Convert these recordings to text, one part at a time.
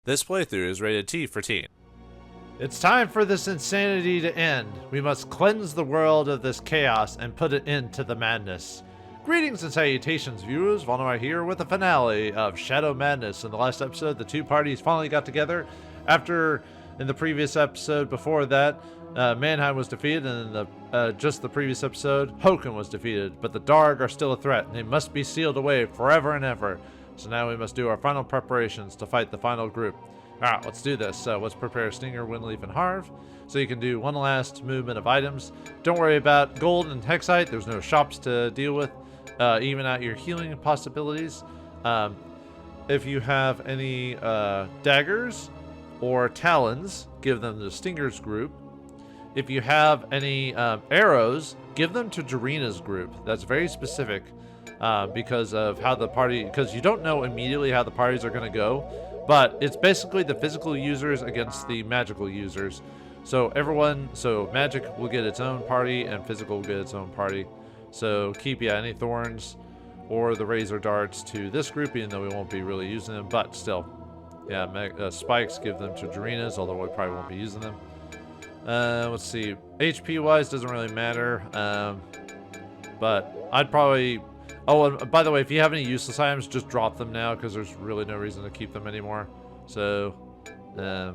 This playthrough is rated T for teen. It's time for this insanity to end. We must cleanse the world of this chaos and put an end to the madness. Greetings and salutations, viewers. Vauldemare here with the finale of Shadow Madness. In the last episode, the two parties finally got together after, in the previous episode before that, Mannheim was defeated, and in just the previous episode, Hoken was defeated. But the Darg are still a threat, and they must be sealed away forever and ever. So now we must do our final preparations to fight the final group. Alright, let's do this. So let's prepare Stinger, Windleaf, and Harv. So you can do one last movement of items. Don't worry about gold and hexite. There's no shops to deal with. Even out your healing possibilities. If you have any daggers or talons, give them to Stinger's group. If you have any arrows, give them to Jarina's group. That's very specific because of how the party, because you don't know immediately how the parties are going to go, but it's basically the physical users against the magical users. So magic will get its own party and physical will get its own party. So keep any thorns or the razor darts to this group, even though we won't be really using them, but still. Yeah, spikes, give them to Jarina's, although we probably won't be using them. Let's see, HP wise doesn't really matter, but I'd probably, oh, and by the way, if you have any useless items, just drop them now, because there's really no reason to keep them anymore. So yeah,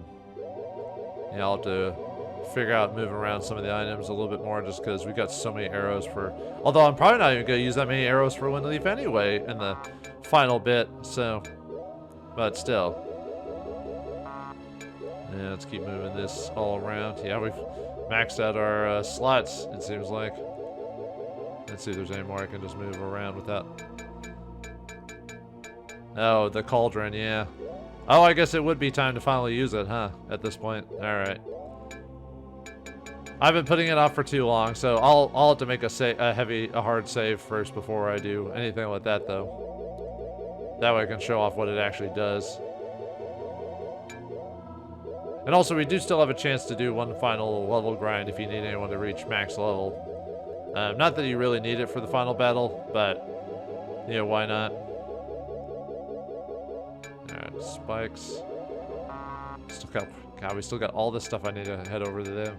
I'll have to figure out moving around some of the items a little bit more, just because we've got so many arrows for, although I'm probably not even going to use that many arrows for Windleaf anyway in the final bit, so, but still. Yeah, let's keep moving this all around. Yeah, we've maxed out our slots, it seems like. Let's see if there's any more I can just move around without. Oh, the cauldron, yeah. Oh, I guess it would be time to finally use it, huh? At this point. Alright. I've been putting it off for too long, so I'll have to make a hard save first before I do anything like that, though. That way I can show off what it actually does. And also, we do still have a chance to do one final level grind if you need anyone to reach max level. Not that you really need it for the final battle, but, yeah, why not? Alright, spikes. We still got all this stuff I need to head over to them.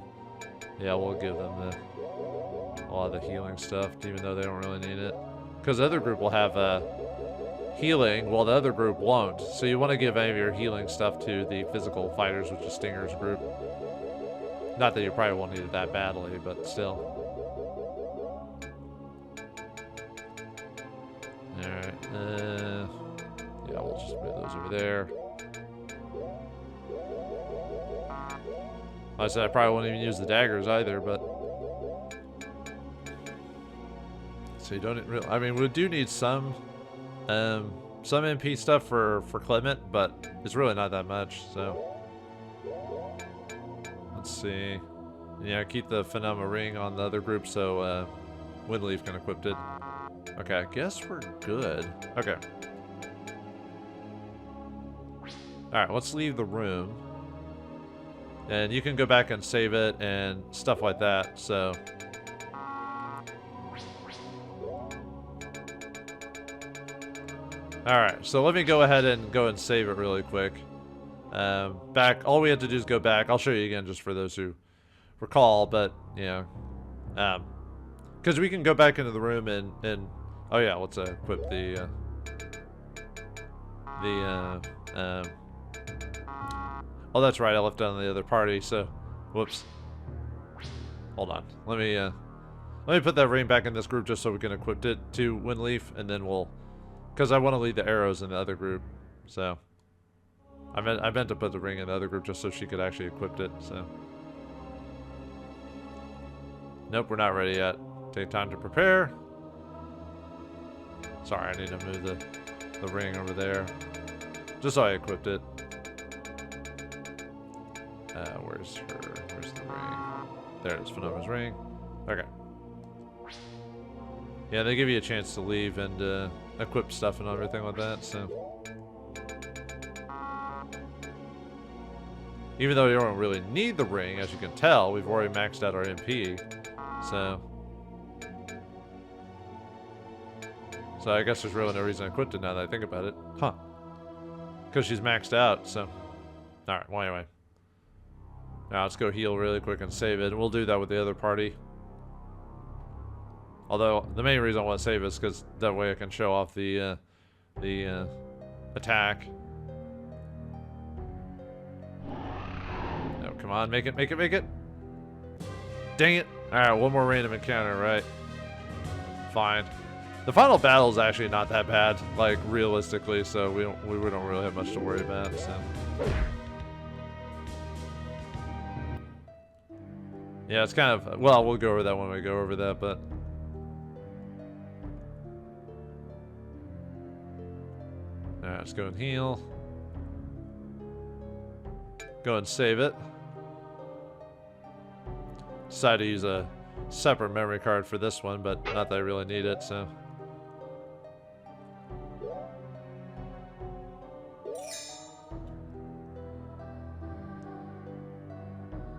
Yeah, we'll give them a lot of the healing stuff, even though they don't really need it. Because the other group will have healing, while the other group won't. So you want to give any of your healing stuff to the physical fighters, which is Stinger's group. Not that you probably won't need it that badly, but still. Alright, yeah, we'll just move those over there. Like I said, I probably won't even use the daggers either, but... So you don't really... I mean, we do need some MP stuff for Clement, but it's really not that much, so... Let's see... Yeah, keep the Phenomena Ring on the other group so Windleaf can equip it. Okay, I guess we're good. Okay. Alright, let's leave the room. And you can go back and save it and stuff like that, so... Alright, so let me go ahead and save it really quick. All we have to do is go back. I'll show you again just for those who recall, but, yeah. Because we can go back into the room and oh yeah, let's equip the oh, that's right, I left it on the other party, so, whoops. Hold on, let me put that ring back in this group just so we can equip it to Windleaf, and then we'll, because I want to leave the arrows in the other group, so. I meant to put the ring in the other group just so she could actually equip it, so. Nope, we're not ready yet. Take time to prepare. Sorry, I need to move the ring over there. Just so I equipped it. Where's the ring? There it is, Phenomena's ring. Okay. Yeah, they give you a chance to leave and equip stuff and everything like that, so. Even though you don't really need the ring, as you can tell, we've already maxed out our MP, so. So I guess there's really no reason I equipped it now that I think about it. Huh. Because she's maxed out, so. Alright, well anyway. Now let's go heal really quick and save it. We'll do that with the other party. Although, the main reason I want to save is because that way I can show off the attack. No, come on, make it, make it, make it! Dang it! Alright, one more random encounter, right? Fine. The final battle is actually not that bad, like, realistically, so we don't really have much to worry about, so... Yeah, it's kind of... Well, we'll go over that when we go over that, but... Alright, let's go and heal. Go and save it. Decided to use a separate memory card for this one, but not that I really need it, so...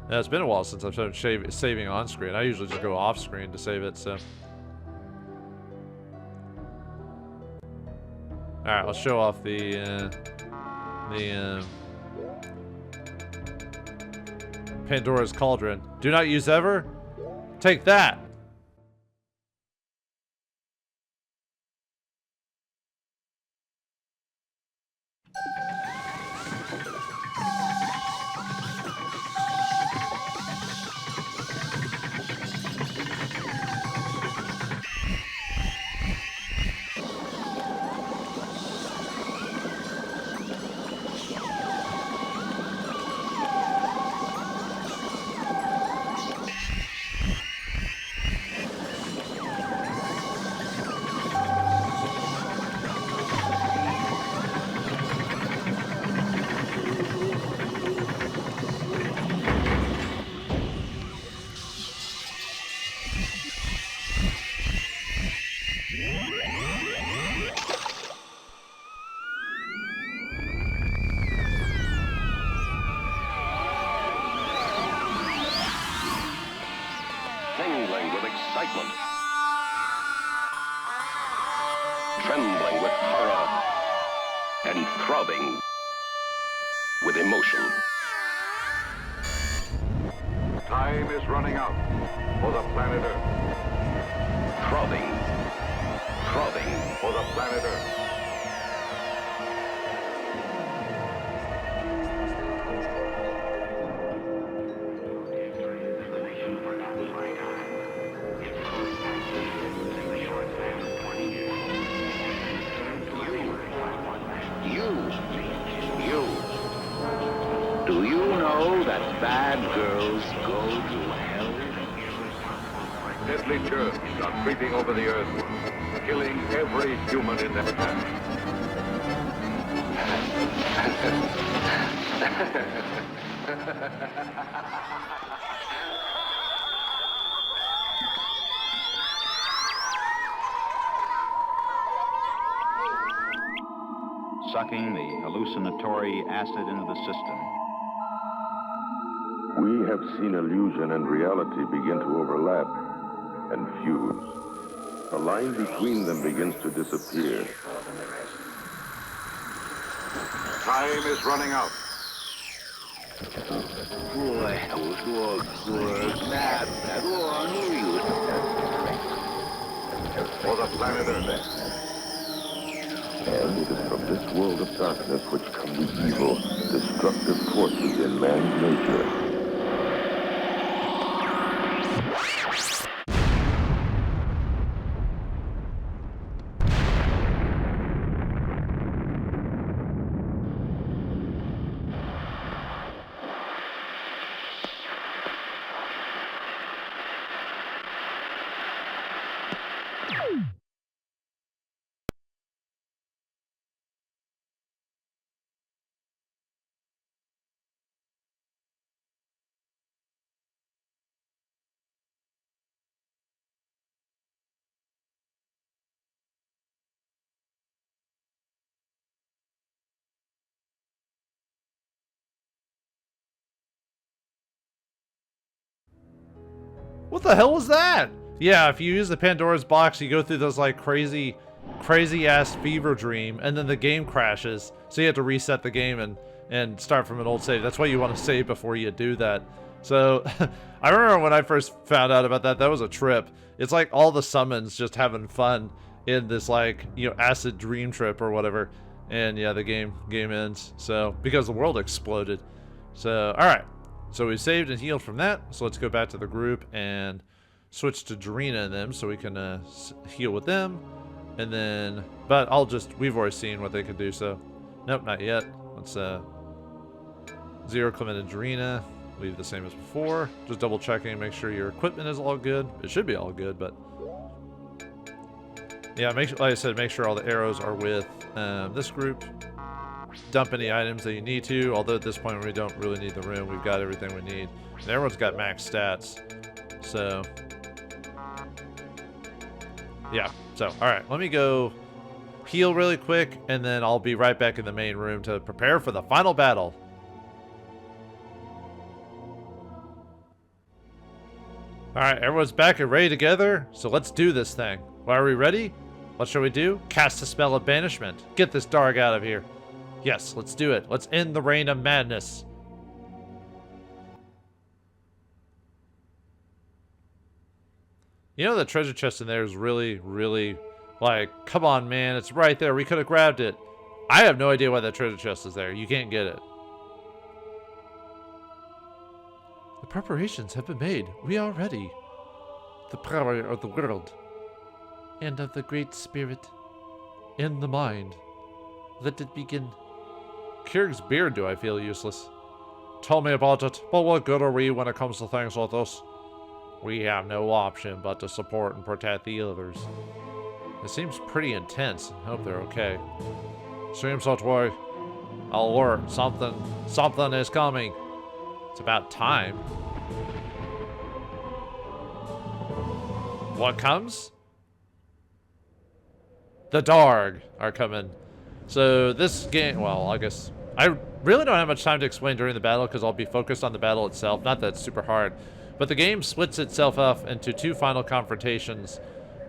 Yeah, it's been a while since I've started saving on screen. I usually just go off screen to save it, so. Alright, let's show off the Pandora's Cauldron. Do not use ever? Take that! Tingling with excitement, trembling with horror, and throbbing with emotion. Time is running out for the planet Earth. Throbbing For the planet Earth. Do you know that bad girls go to hell? Deadly germs are creeping over the Earth, killing every human in their path. Sucking the hallucinatory acid into the system. We have seen illusion and reality begin to overlap and fuse. The line between them begins to disappear. Time is running out. For the planet Earth. And it is from this world of darkness which come the evil, destructive forces in man's nature. What the hell was that? Yeah, if you use the Pandora's box, you go through those like crazy ass fever dream, and then the game crashes. So you have to reset the game and and start from an old save. That's why you want to save before you do that. So I remember when I first found out about that, that was a trip. It's like all the summons just having fun in this, like, you know, acid dream trip or whatever. And yeah, the game ends. So because the world exploded. So all right. So we saved and healed from that. So let's go back to the group and switch to Drina and them so we can heal with them. And then, but we've already seen what they can do. So nope, not yet. Let's Zero Clement and Drina. Leave the same as before. Just double checking, make sure your equipment is all good. It should be all good, but yeah, like I said, make sure all the arrows are with this group. Dump any items that you need to, although at this point we don't really need the room. We've got everything we need. And everyone's got max stats. So yeah, so all right, let me go heal really quick, and then I'll be right back in the main room to prepare for the final battle. Alright, everyone's back and ready together, so let's do this thing. Well, are we ready? What shall we do? Cast a spell of banishment. Get this Darg out of here. Yes, let's do it. Let's end the reign of madness. You know, the treasure chest in there is really, really, like, come on, man, it's right there. We could have grabbed it. I have no idea why that treasure chest is there. You can't get it. The preparations have been made. We are ready. The power of the world and of the Great Spirit in the mind. Let it begin. Kierg's beard, do I feel useless? Tell me about it, but what good are we when it comes to things like this? We have no option but to support and protect the others. It seems pretty intense. I hope they're okay. Seems that way. Alert, something is coming. It's about time. What comes? The Darg are coming. So this game, well, I guess I really don't have much time to explain during the battle because I'll be focused on the battle itself. Not that it's super hard, but the game splits itself up into two final confrontations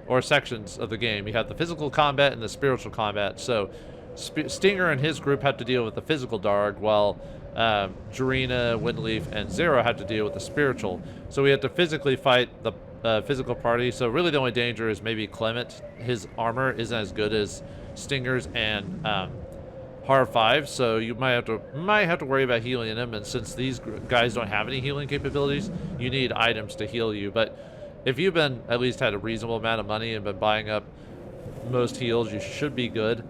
or sections of the game. You have the physical combat and the spiritual combat. So Stinger and his group have to deal with the physical Darg, while Jarina, Windleaf, and Zero have to deal with the spiritual. So we have to physically fight the physical party. So really the only danger is maybe Clement. His armor isn't as good as Stinger's and Har 5, so you might have to worry about healing him. And since these guys don't have any healing capabilities, you need items to heal you. But if you've been at least had a reasonable amount of money and been buying up most heals, you should be good.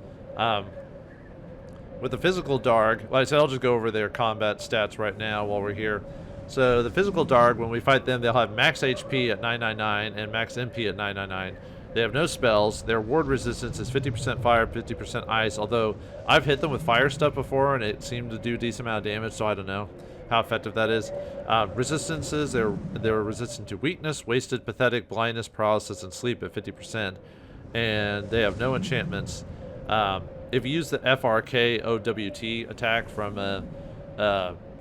With the physical Darg, like I said, I'll just go over their combat stats right now while we're here. So the physical Darg, when we fight them, they'll have max HP at 999 and max MP at 999. They have no spells. Their ward resistance is 50% fire, 50% ice, although I've hit them with fire stuff before and it seemed to do a decent amount of damage, so I don't know how effective that is. Resistances, they're resistant to weakness, wasted, pathetic, blindness, paralysis, and sleep at 50%. And they have no enchantments. If you use the FRKOWT attack from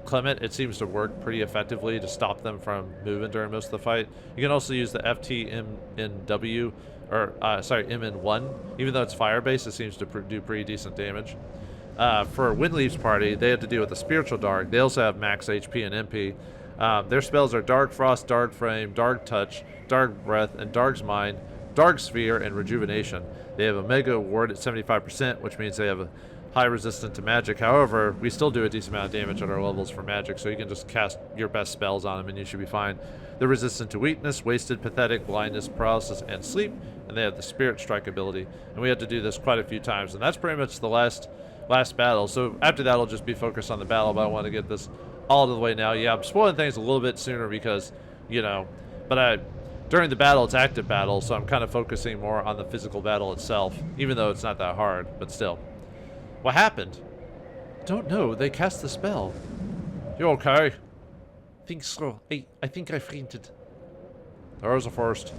Clement, it seems to work pretty effectively to stop them from moving during most of the fight. You can also use the FTMNW, or MN1. Even though it's fire-based, it seems to do pretty decent damage. For Windleaf's party, they have to deal with the spiritual Darg. They also have max HP and MP. Their spells are Dark Frost, Dark Frame, Dark Touch, Dark Breath, and Dark's Mind, Dark Sphere, and Rejuvenation. They have a Mega Ward at 75%, which means they have a high resistance to magic. However, we still do a decent amount of damage at our levels for magic, so you can just cast your best spells on them and you should be fine. They're resistant to weakness, wasted, pathetic, blindness, paralysis, and sleep, and they have the Spirit Strike ability. And we had to do this quite a few times, and that's pretty much the last battle. So after that, I'll just be focused on the battle, but I want to get this all to the way now. Yeah, I'm spoiling things a little bit sooner because, you know, but during the battle, it's active battle, so I'm kind of focusing more on the physical battle itself, even though it's not that hard, but still. What happened? Don't know. They cast the spell. You okay? Think so. I think I fainted. There's a first.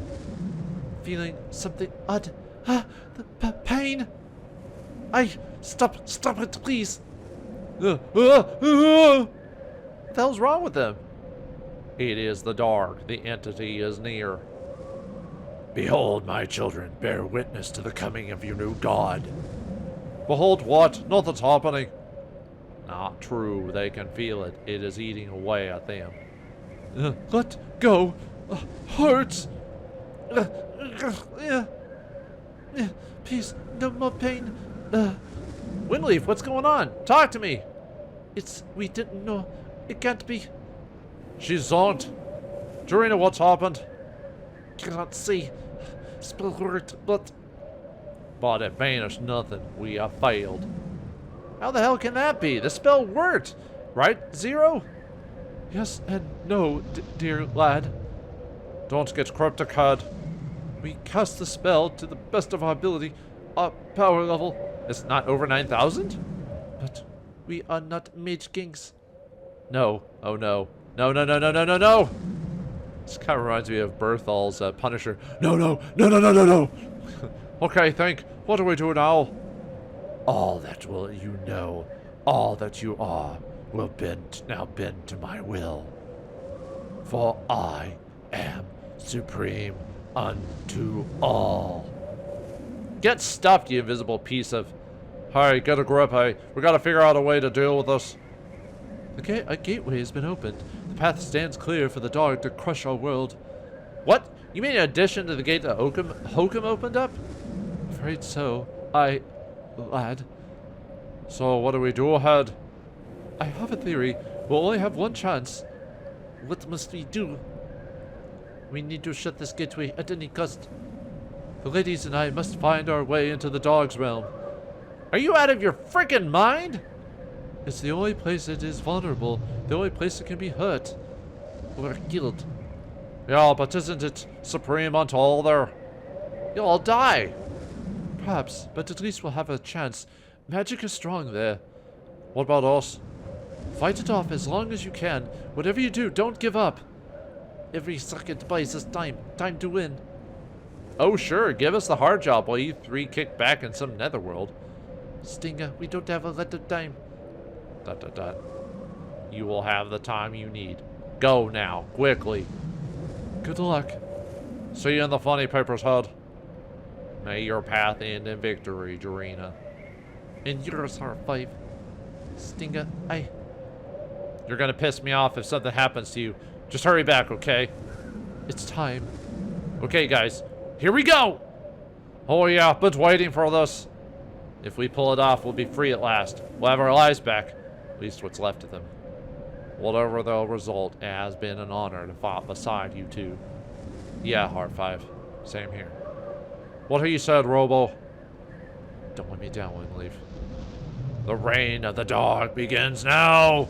Feeling something odd. The pain. Stop it, please. What the hell's wrong with them? It is the Darg. The entity is near. Behold, my children, bear witness to the coming of your new god. Behold what? Nothing's happening. Not true. They can feel it. It is eating away at them. Let go. Hurts. Please, no more pain. Windleaf, what's going on? Talk to me. We didn't know. It can't be. She's zoned. Dorina, what's happened? Cannot see. Spell hurt, but it vanished nothing. We have failed. How the hell can that be? The spell worked, right, Zero? Yes and no, dear lad. Don't get cryptic, Cud. We cast the spell to the best of our ability. Our power level is not over 9,000? But we are not mage kings. No. Oh no. No, no, no, no, no, no, no! This kind of reminds me of Berthal's Punisher. No, no, no, no, no, no, no! Okay, think. What do we do now? All that will you know, all that you are, will now bend to my will. For I am supreme unto all. Get stuffed, you invisible piece of... Hey, get a grip, hey. We gotta figure out a way to deal with this. A gateway has been opened. The path stands clear for the Darg to crush our world. What? You mean in addition to the gate that Hokum opened up? Afraid so. Lad. So what do we do ahead? I have a theory. We'll only have one chance. What must we do? We need to shut this gateway at any cost. The ladies and I must find our way into the Darg's realm. Are you out of your freaking mind? It's the only place that is vulnerable. The only place that can be hurt. Or killed. Yeah, but isn't it supreme unto all there? You'll all die. Perhaps, but at least we'll have a chance. Magic is strong there. What about us? Fight it off as long as you can. Whatever you do, don't give up. Every second buys us time. Time to win. Oh sure, give us the hard job while you three kick back in some netherworld. Stinger, we don't have a lot of time. ... You will have the time you need. Go now, quickly. Good luck. See you in the funny paper's head. May your path end in victory, Dorina. And yours are 5. Stinger, You're gonna piss me off if something happens to you. Just hurry back, okay? It's time. Okay, guys. Here we go! Oh yeah, been waiting for this. If we pull it off, we'll be free at last. We'll have our lives back. At least what's left of them. Whatever the result, it has been an honor to fight beside you two. Yeah, Heart 5. Same here. What have you said, Robo? Don't let me down, Windleaf. The reign of the Darg begins now!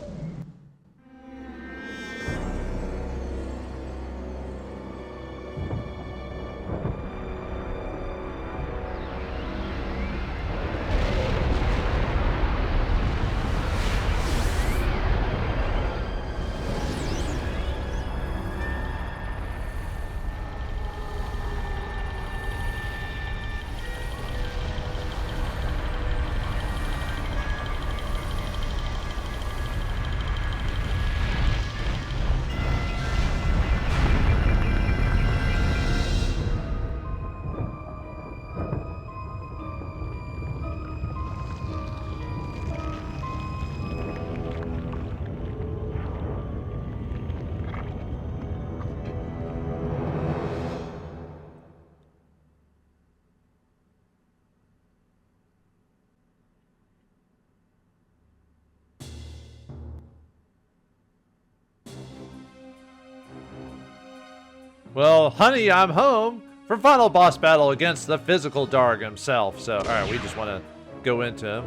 Well, honey, I'm home for final boss battle against the physical Darg himself. So, alright, we just want to go into him.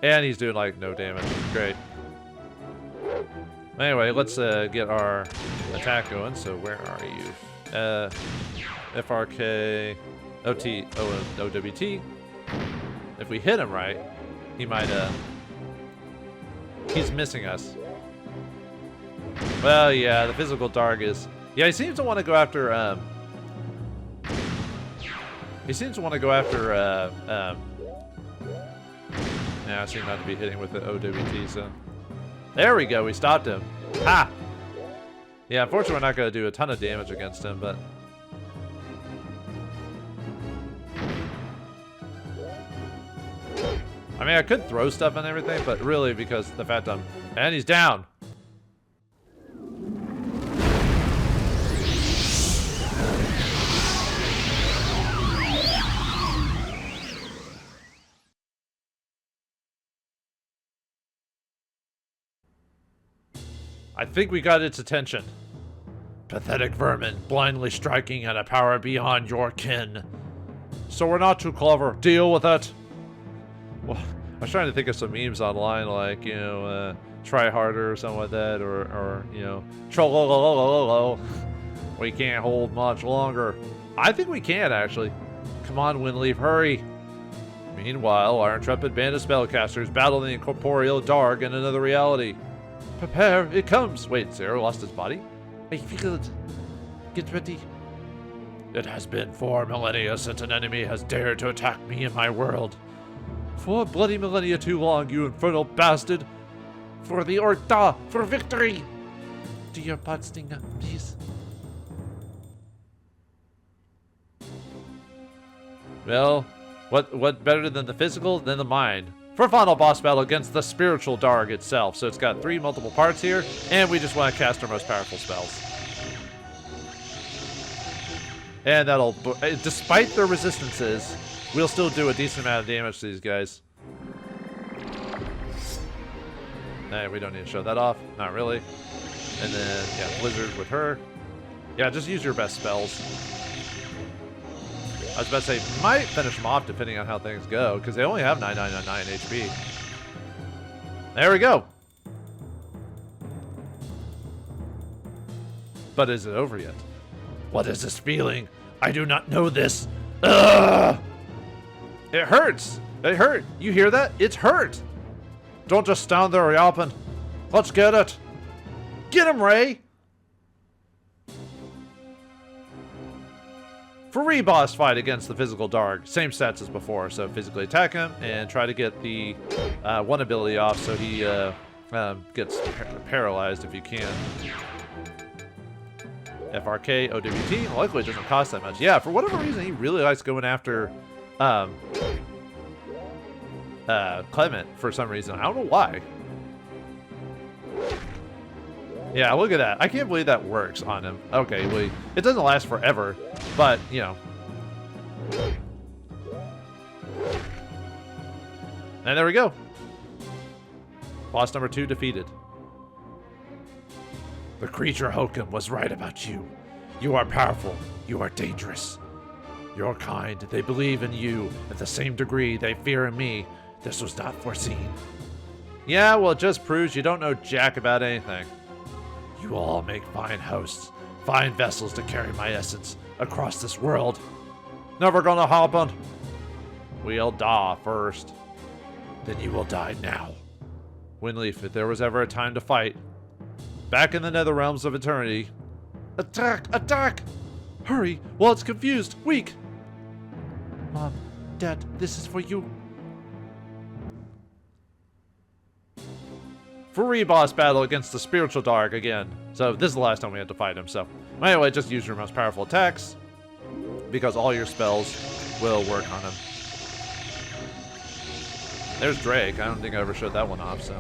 And he's doing, like, no damage. Great. Anyway, let's get our attack going. So, where are you? FRK, OT, OWT. If we hit him right, he might, he's missing us. Well, yeah, the physical Darg is... Yeah, he seems to want to go after, I seem not to be hitting with the OWT, so... There we go, we stopped him. Ha! Yeah, unfortunately we're not going to do a ton of damage against him, but... I mean, I could throw stuff and everything, but really because the fact I'm... And he's down! I think we got its attention. Pathetic vermin, blindly striking at a power beyond your kin. So we're not too clever. Deal with it. Well, I was trying to think of some memes online, like, you know, try harder or something like that, or you know, troll. We can't hold much longer. I think we can, actually. Come on, Windleaf, hurry. Meanwhile, our intrepid band of spellcasters battle the incorporeal Darg in another reality. Prepare, it comes. Wait, Zero lost his body? I feel it. Get ready. It has been 4 millennia since an enemy has dared to attack me in my world. 4 bloody millennia too long, you infernal bastard. For the Orta, for victory. Do your part, Stinger, please. Well, what better than the physical than the mind? For final boss battle against the spiritual Darg itself. So it's got 3 multiple parts here, and we just want to cast our most powerful spells. And that'll, despite their resistances, we'll still do a decent amount of damage to these guys. Nah, we don't need to show that off. Not really. And then, yeah, Blizzard with her. Yeah, just use your best spells. I was about to say, might finish them off depending on how things go, because they only have 9999 HP. There we go. But is it over yet? What is this feeling? I do not know this. Ugh! It hurts. It hurt. You hear that? It's hurt. Don't just stand there yapping. Let's get it. Get him, Ray. For re-boss fight against the physical Darg, same stats as before, so physically attack him and try to get the one ability off so he gets paralyzed if you can. FRK, OWT, luckily it doesn't cost that much. Yeah, for whatever reason, he really likes going after Clement for some reason. I don't know why. Yeah, look at that. I can't believe that works on him. Okay, well, it doesn't last forever, but, you know. And there we go. Boss number 2 defeated. The creature Hokum was right about you. You are powerful. You are dangerous. Your kind, they believe in you at the same degree they fear in me. This was not foreseen. Yeah, well, it just proves you don't know jack about anything. You all make fine hosts, fine vessels to carry my essence across this world. Never gonna happen. We'll die first. Then you will die now. Windleaf, if there was ever a time to fight, back in the nether realms of eternity. Attack! Attack! Hurry, while it's confused, weak. Mom, Dad, this is for you. For re-boss battle against the spiritual Darg again. So this is the last time we had to fight him, so. Anyway, just use your most powerful attacks, because all your spells will work on him. There's Drake. I don't think I ever showed that one off, so.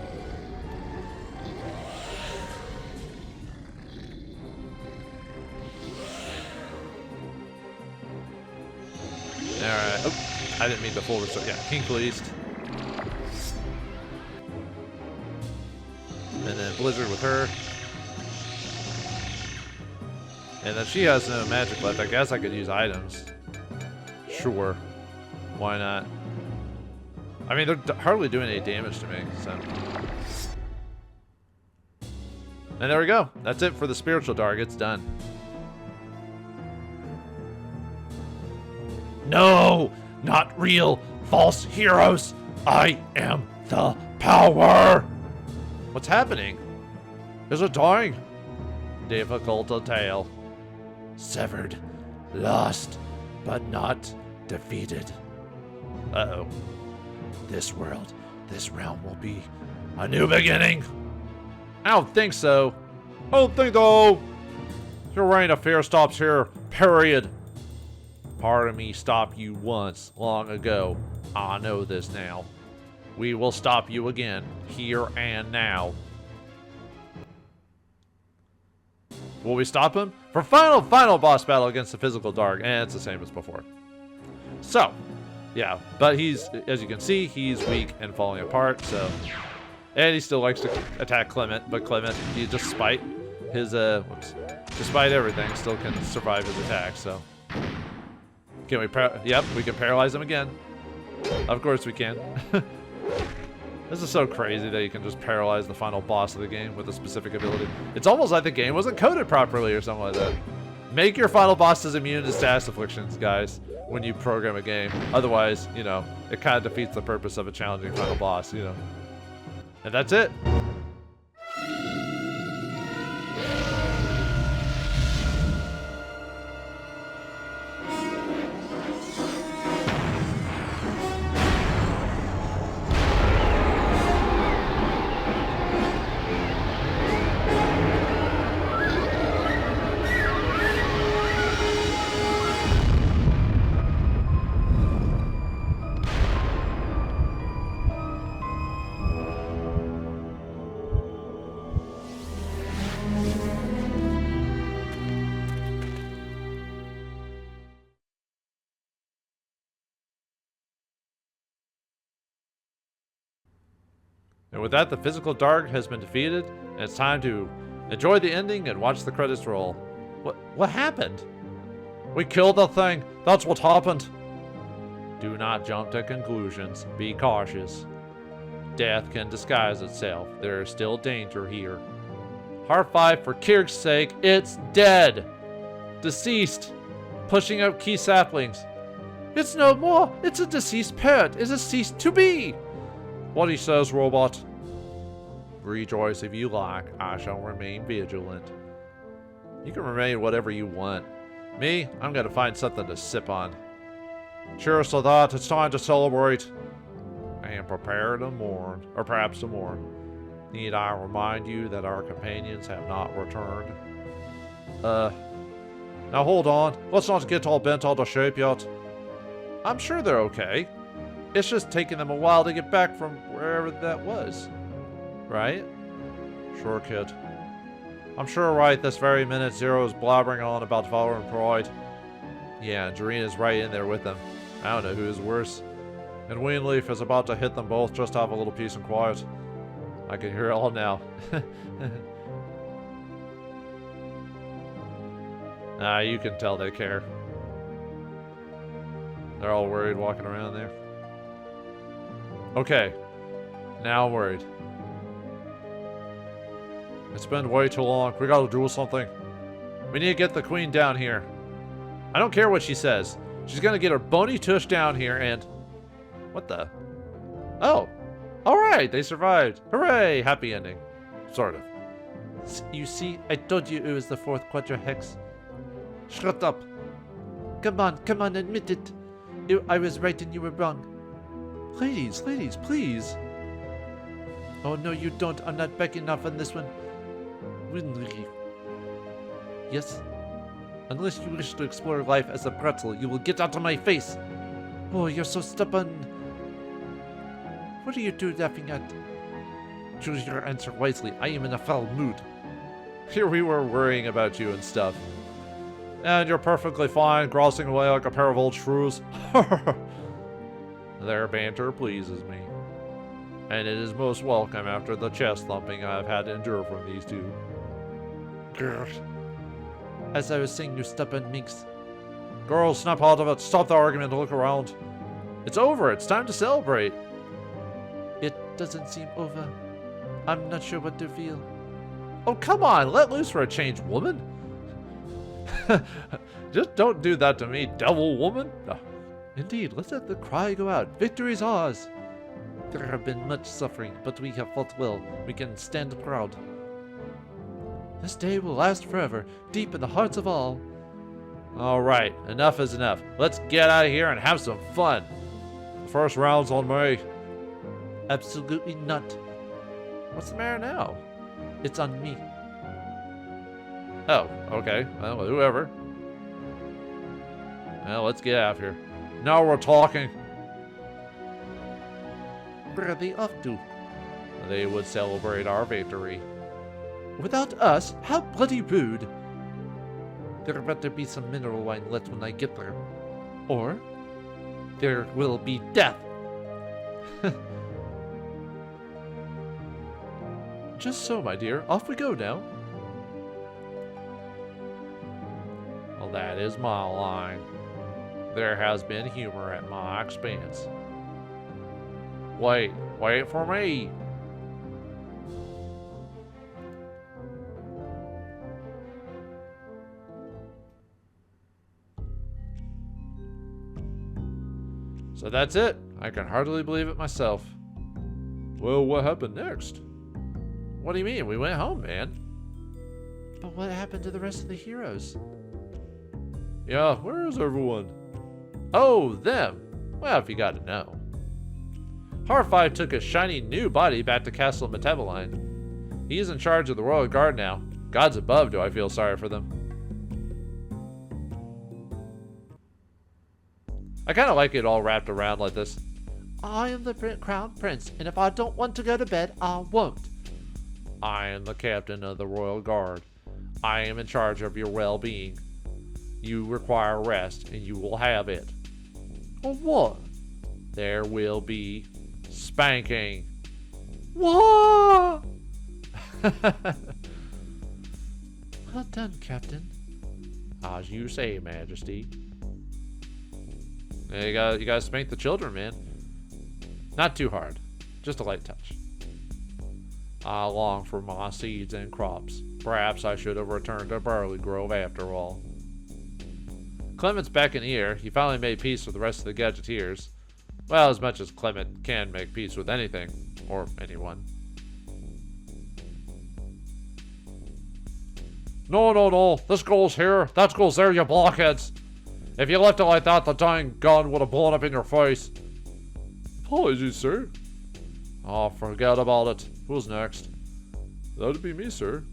Alright. Oh, I didn't mean to full restore. Yeah, King Pleased. And then Blizzard with her. And then she has no magic left. I guess I could use items. Sure. Why not? I mean, they're hardly doing any damage to me, so. And there we go. That's it for the spiritual Darg. It's done. No! Not real! False heroes! I am the power! What's happening? Is it dying? Difficult to tell. Severed. Lost. But not defeated. Uh-oh. This world, this realm will be a new beginning. I don't think so. I don't think so. Your reign of fear stops here. Period. Part of me stopped you once, long ago. I know this now. We will stop you again, here and now. Will we stop him? For final boss battle against the physical Darg, and it's the same as before. So, yeah, but he's, as you can see, he's weak and falling apart, so. And he still likes to attack Clement, but Clement, despite his, despite everything, still can survive his attack, so. Can we, yep, we can paralyze him again. Of course we can. This is so crazy that you can just paralyze the final boss of the game with a specific ability. It's almost like the game wasn't coded properly or something like that. Make your final bosses immune to status afflictions, guys, when you program a game. Otherwise, you know, it kind of defeats the purpose of a challenging final boss, you know. And that's it. And with that, the physical Darg has been defeated, and it's time to enjoy the ending and watch the credits roll. What happened? We killed the thing. That's what happened. Do not jump to conclusions. Be cautious. Death can disguise itself. There is still danger here. Heart 5, for Kirk's sake, it's dead. Deceased. Pushing up key saplings. It's no more. It's a deceased parrot. It has ceased to be. What he says, robot. Rejoice if you like. I shall remain vigilant. You can remain whatever you want. Me, I'm gonna find something to sip on. Cheers to that. It's time to celebrate. And prepare to mourn. Or perhaps to mourn. Need I remind you that our companions have not returned? Now hold on. Let's not get all bent out of shape yet. I'm sure they're okay. It's just taking them a while to get back from wherever that was. Right? Sure, kid. I'm sure right this very minute Zero is blabbering on about valor and pride. Yeah, and Jareena's right in there with them. I don't know who is worse. And Weenleaf is about to hit them both just to have a little peace and quiet. I can hear it all now. You can tell they care. They're all worried walking around there. Okay, now I'm worried. It's been way too long. We gotta do something. We need to get the queen down here. I don't care what she says. She's gonna get her bony tush down here and... What the? Oh! Alright, they survived. Hooray! Happy ending. Sort of. You see, I told you it was the fourth Quadra Hex. Shut up. Come on, admit it. I was right and you were wrong. Ladies, please. Oh, no, you don't. I'm not backing off on this one. Yes? Unless you wish to explore life as a pretzel, you will get out of my face. Oh, you're so stubborn. What are you two laughing at? Choose your answer wisely. I am in a foul mood. Here we were worrying about you and stuff. And you're perfectly fine, grousing away like a pair of old shrews. Their banter pleases me. And it is most welcome after the chest thumping I've had to endure from these two. Grr. As I was saying, you stubborn minx. Girls, snap out of it. Stop the argument and look around. It's over. It's time to celebrate. It doesn't seem over. I'm not sure what to feel. Oh, come on. Let loose for a change, woman. Just don't do that to me, devil woman. Oh. Indeed, let's let the cry go out. Victory's ours. There have been much suffering, but we have fought well. We can stand proud. This day will last forever, deep in the hearts of all. Alright, enough is enough. Let's get out of here and have some fun. The first round's on me. Absolutely not. What's the matter now? It's on me. Oh, okay. Well, whoever. Well, let's get out of here. Now we're talking. where are they off to? They would celebrate our victory. Without us? How bloody rude. There better be some mineral wine left when I get there. Or there will be death. Just so, my dear. Off we go now. Well, that is my line. There has been humor at my expense. Wait for me. So that's it. I can hardly believe it myself. Well, what happened next? What do you mean? We went home, man. But what happened to the rest of the heroes? Yeah, where is everyone? Oh, them. Well, if you gotta know. Horrified took his shiny new body back to Castle Metaboline. He's in charge of the Royal Guard now. Gods above, do I feel sorry for them. I kind of like it all wrapped around like this. I am the Crown Prince, and if I don't want to go to bed, I won't. I am the captain of the Royal Guard. I am in charge of your well-being. You require rest, and you will have it. Or what? There will be spanking. What? Well done, Captain. As you say, Majesty. Yeah, you gotta spank the children, man. Not too hard, just a light touch. I long for my seeds and crops. Perhaps I should have returned to Barley Grove after all. Clement's back in here. He finally made peace with the rest of the Gadgeteers. Well, as much as Clement can make peace with anything, or anyone. No. This goes here. That goes there, you blockheads. If you left it like that, the dying gun would have blown up in your face. Apologies, sir. Oh, forget about it. Who's next? That'd be me, sir.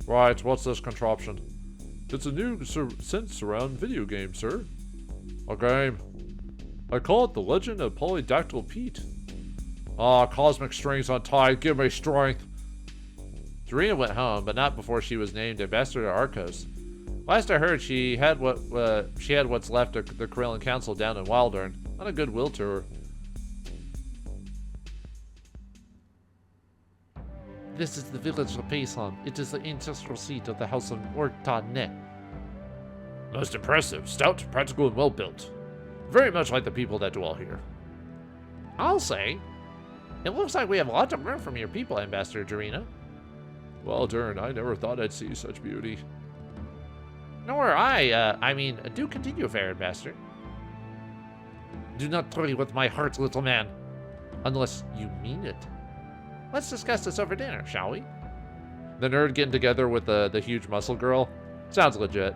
Right, what's this contraption? It's a new sense around video game, sir. A game. I call it The Legend of Polydactyl Pete. Ah, cosmic strings untied. Give me strength. Serena went home, but not before she was named ambassador to Arcos. Last I heard, she had what's left of the Corellian Council down in Wildern on a goodwill tour. This is the village of Payson. It is the ancestral seat of the House of Orkta-Net. Most impressive, stout, practical, and well built. Very much like the people that dwell here. I'll say. It looks like we have lots of room from your people, Ambassador Jarena. Well, Dern, I never thought I'd see such beauty. Nor I mean, do continue, fair Ambassador. Do not toy with my heart, little man. Unless you mean it. Let's discuss this over dinner, shall we? The nerd getting together with the huge muscle girl? Sounds legit.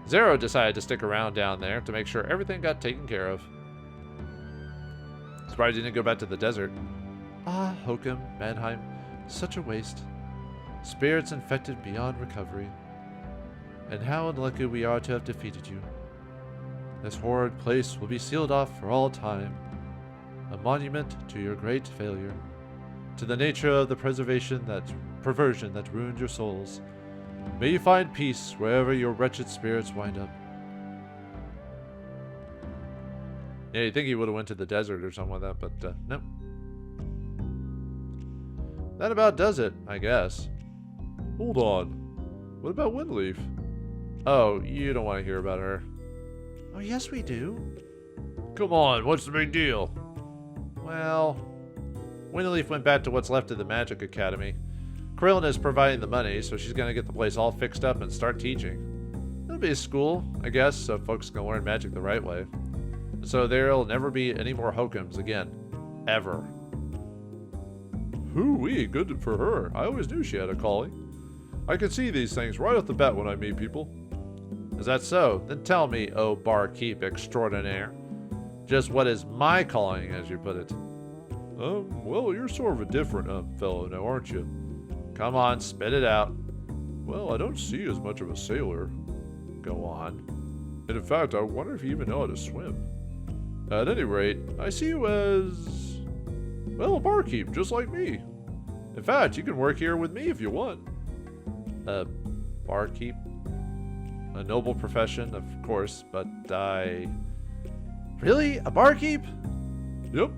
Zero decided to stick around down there to make sure everything got taken care of. Surprised he didn't go back to the desert. Ah, Hokum, Mannheim, such a waste. Spirits infected beyond recovery. And how unlucky we are to have defeated you. This horrid place will be sealed off for all time. A monument to your great failure. To the nature of the perversion that ruined your souls. May you find peace wherever your wretched spirits wind up. Yeah, you'd think he would have went to the desert or something like that, but no. That about does it, I guess. Hold on. What about Windleaf? Oh, you don't want to hear about her. Oh, yes we do. Come on, what's the big deal? Well, Windleaf went back to what's left of the Magic Academy. Krillin is providing the money, so she's going to get the place all fixed up and start teaching. It'll be a school, I guess, so folks can learn magic the right way. So there'll never be any more Hokums again. Ever. Hoo-wee, good for her. I always knew she had a calling. I can see these things right off the bat when I meet people. Is that so? Then tell me, oh barkeep extraordinaire. Just what is my calling, as you put it? Well, you're sort of a different, fellow now, aren't you? Come on, spit it out. Well, I don't see you as much of a sailor. Go on. And in fact, I wonder if you even know how to swim. At any rate, I see you as... Well, a barkeep, just like me. In fact, you can work here with me if you want. Barkeep? A noble profession, of course, but I... Really? A barkeep? Yep.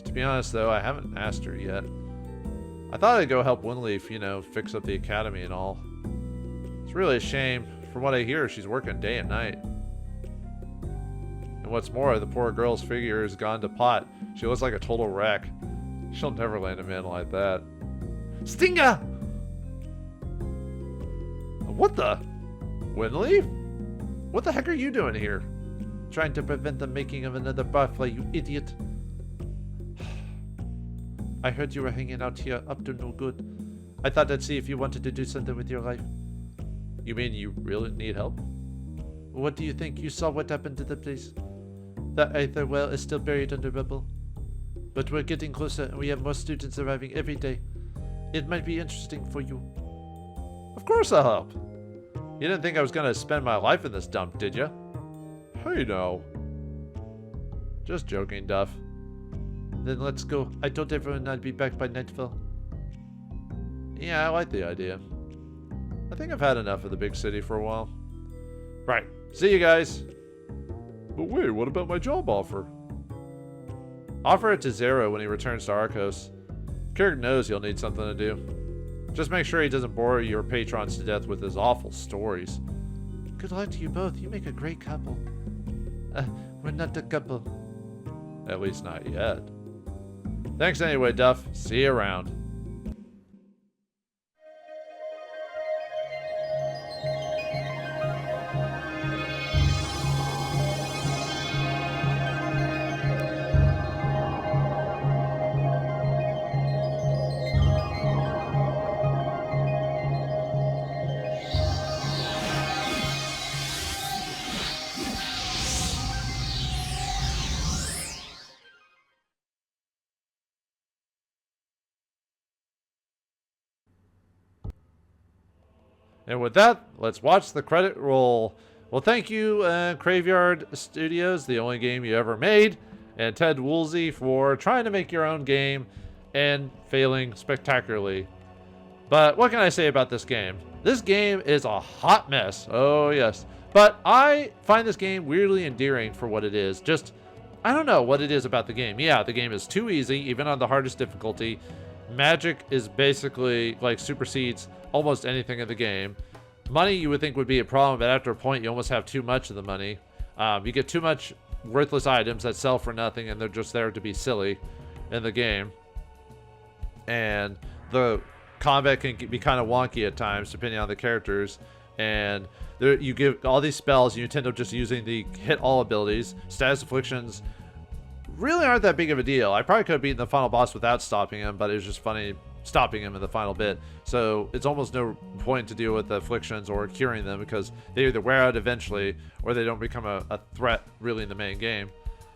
To be honest, though, I haven't asked her yet. I thought I'd go help Winleaf, you know, fix up the academy and all. It's really a shame. From what I hear, she's working day and night. And what's more, the poor girl's figure has gone to pot. She looks like a total wreck. She'll never land a man like that. Stinger! What the? Winleaf? What the heck are you doing here? Trying to prevent the making of another barfly, you idiot. I heard you were hanging out here up to no good. I thought I'd see if you wanted to do something with your life. You mean you really need help? What do you think? You saw what happened to the place. That Aether well is still buried under rubble. But we're getting closer and we have more students arriving every day. It might be interesting for you. Of course I'll help. You didn't think I was going to spend my life in this dump, did you? Hey now. Just joking, Duff. Then let's go. I told everyone I'd be back by nightfall. Yeah, I like the idea. I think I've had enough of the big city for a while. Right. See you guys. But wait, what about my job offer? Offer it to Zero when he returns to Arcos. Kirk knows he'll need something to do. Just make sure he doesn't bore your patrons to death with his awful stories. Good luck to you both. You make a great couple. We're not a couple. At least not yet. Thanks anyway, Duff. See you around. And with that, let's watch the credit roll. Well, thank you, Craveyard Studios, the only game you ever made, and Ted Woolsey for trying to make your own game and failing spectacularly. But what can I say about this game? This game is a hot mess. Oh, yes. But I find this game weirdly endearing for what it is. Just, I don't know what it is about the game. Yeah, the game is too easy, even on the hardest difficulty. Magic is basically, like, supersedes almost anything in the game. Money you would think would be a problem, but after a point you almost have too much of the money. You get too much worthless items that sell for nothing and they're just there to be silly in the game. And the combat can be kind of wonky at times depending on the characters. And there, you give all these spells and you tend up just using the hit all abilities. Status afflictions really aren't that big of a deal. I probably could have beaten the final boss without stopping him, but it was just funny stopping him in the final bit. So it's almost no point to deal with the afflictions or curing them because they either wear out eventually or they don't become a threat really in the main game.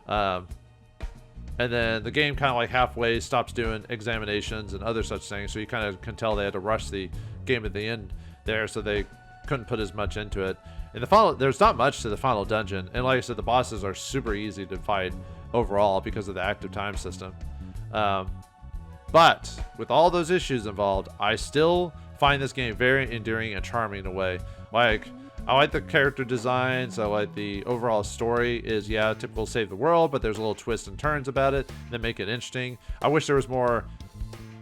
And then the game kind of like halfway stops doing examinations and other such things, so you kind of can tell they had to rush the game at the end there, so they couldn't put as much into it. In the final, there's not much to the final dungeon, and like I said, the bosses are super easy to fight overall because of the active time system. But with all those issues involved, I still find this game very endearing and charming in a way. Like, I like the character designs. I like the overall story is, yeah, typical save the world, but there's a little twists and turns about it that make it interesting. I wish there was more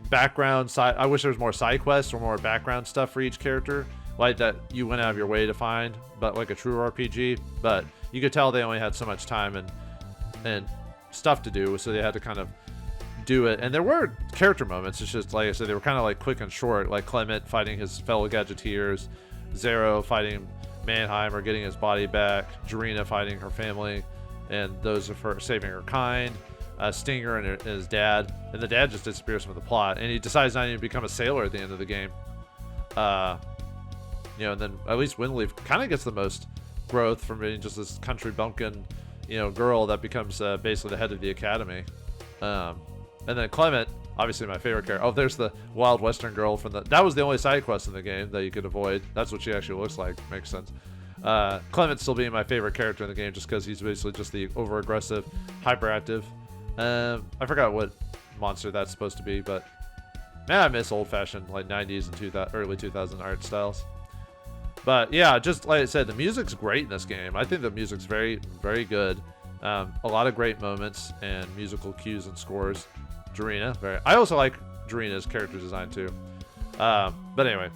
background side. I wish there was more side quests or more background stuff for each character, like that you went out of your way to find, but like a true RPG. But you could tell they only had so much time and stuff to do, so they had to kind of do it. And there were character moments. It's just like I said, they were kind of like quick and short, like Clement fighting his fellow gadgeteers, Zero fighting Mannheim or getting his body back, Jarena fighting her family and those of her saving her kind, Stinger and his dad, and the dad just disappears from the plot, and he decides not even to become a sailor at the end of the game. You know, and then at least Winleaf kind of gets the most growth from being just this country bumpkin, you know, girl that becomes basically the head of the academy. And then Clement, obviously my favorite character. Oh, there's the wild western girl from that was the only side quest in the game that you could avoid. That's what she actually looks like. Makes sense. Clement still being my favorite character in the game just because he's basically just the over-aggressive, hyperactive I forgot what monster that's supposed to be, but man, I miss old-fashioned like 90s and early 2000 art styles. But yeah, just like I said, the music's great in this game. I think the music's very, very good. A lot of great moments and musical cues and scores. Jarena, I also like Jarena's character design too. But anyway,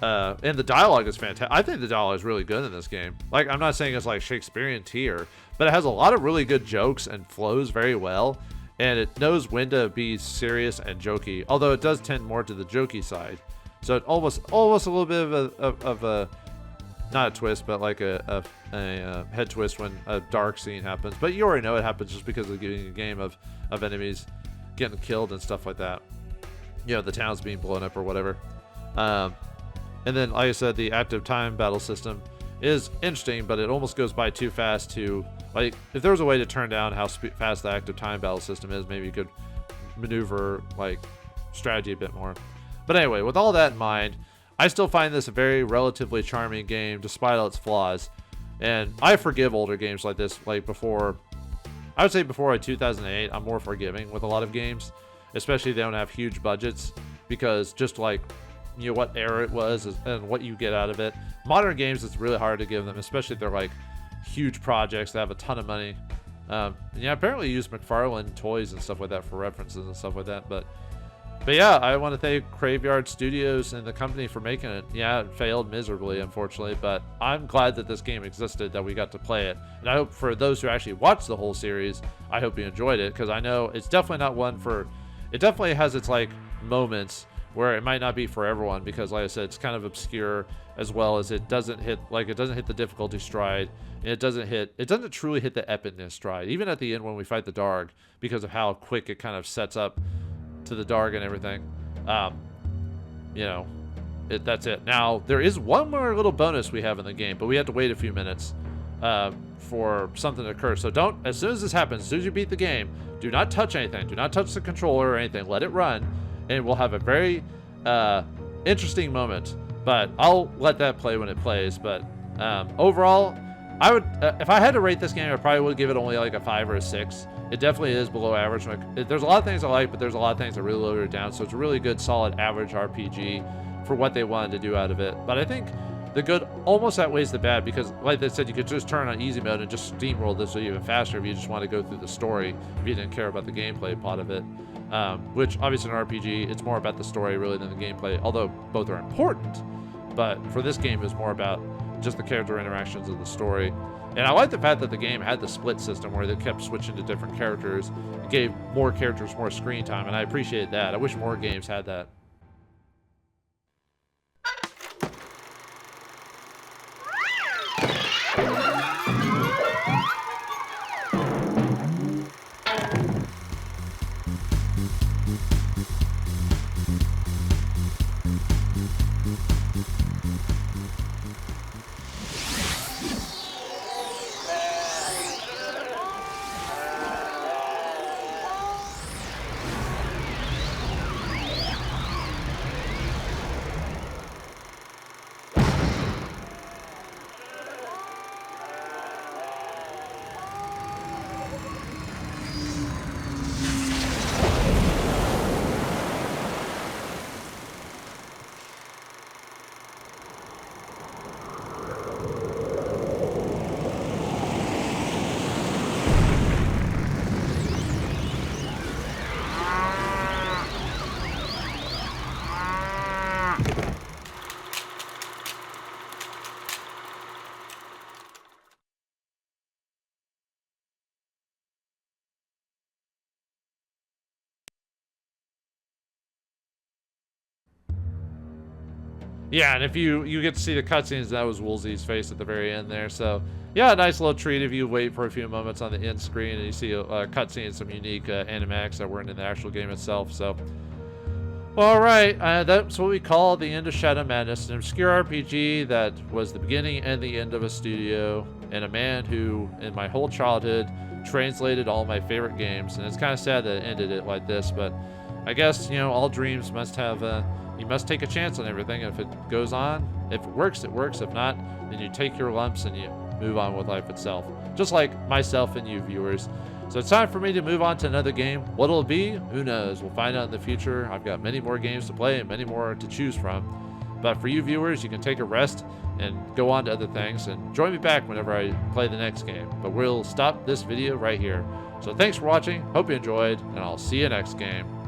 and the dialogue is fantastic. I think the dialogue is really good in this game. Like, I'm not saying it's like Shakespearean tier, but it has a lot of really good jokes and flows very well. And it knows when to be serious and jokey, although it does tend more to the jokey side. So it almost a little bit of a not a twist, but like a head twist when a dark scene happens. But you already know it happens just because of getting a game of enemies getting killed and stuff like that. You know, the town's being blown up or whatever. And then, like I said, the active time battle system is interesting, but it almost goes by too fast to, like, if there was a way to turn down how fast the active time battle system is, maybe you could maneuver, like, strategy a bit more. But anyway, with all that in mind, I still find this a very relatively charming game, despite all its flaws. And I forgive older games like this, like before, I would say before 2008, I'm more forgiving with a lot of games, especially if they don't have huge budgets, because just like, you know, what era it was and what you get out of it. Modern games, it's really hard to give them, especially if they're like huge projects that have a ton of money. Yeah, apparently you use McFarlane toys and stuff like that for references and stuff like that. But yeah, I want to thank Craveyard Studios and the company for making it. Yeah, it failed miserably, unfortunately, but I'm glad that this game existed, that we got to play it. And I hope for those who actually watched the whole series, I hope you enjoyed it, because I know it's definitely not one for, it definitely has its like moments where it might not be for everyone, because like I said, it's kind of obscure, as well as it doesn't hit the difficulty stride, and it doesn't truly hit the epicness stride, even at the end when we fight the Darg, because of how quick it kind of sets up to the Darg and everything. You know, that's it. Now, there is one more little bonus we have in the game, but we have to wait a few minutes for something to occur. So don't, as soon as this happens, as soon as you beat the game, do not touch anything. Do not touch the controller or anything. Let it run, and we'll have a very interesting moment. But I'll let that play when it plays. But overall, I would, if I had to rate this game, I probably would give it only like a 5 or a 6. It definitely is below average. There's a lot of things I like, but there's a lot of things that really lowered it down. So it's a really good, solid, average RPG for what they wanted to do out of it. But I think the good almost outweighs the bad, because like they said, you could just turn on easy mode and just steamroll this even faster if you just want to go through the story, if you didn't care about the gameplay part of it. Which obviously in an RPG, it's more about the story really than the gameplay, although both are important. But for this game, it's more about just the character interactions of the story. And I like the fact that the game had the split system where they kept switching to different characters. It gave more characters more screen time, and I appreciate that. I wish more games had that. Yeah, and if you get to see the cutscenes, that was Woolsey's face at the very end there. So, yeah, a nice little treat if you wait for a few moments on the end screen and you see a cutscene and some unique animatics that weren't in the actual game itself. So, all right, that's what we call the end of Shadow Madness, an obscure RPG that was the beginning and the end of a studio, and a man who, in my whole childhood, translated all my favorite games. And it's kind of sad that it ended it like this, but I guess, you know, all dreams must have you must take a chance on everything. If it goes on, if it works, it works. If not, then you take your lumps and you move on with life itself. Just like myself and you viewers. So it's time for me to move on to another game. What it'll be, who knows? We'll find out in the future. I've got many more games to play and many more to choose from. But for you viewers, you can take a rest and go on to other things and join me back whenever I play the next game. But we'll stop this video right here. So thanks for watching, hope you enjoyed, and I'll see you next game.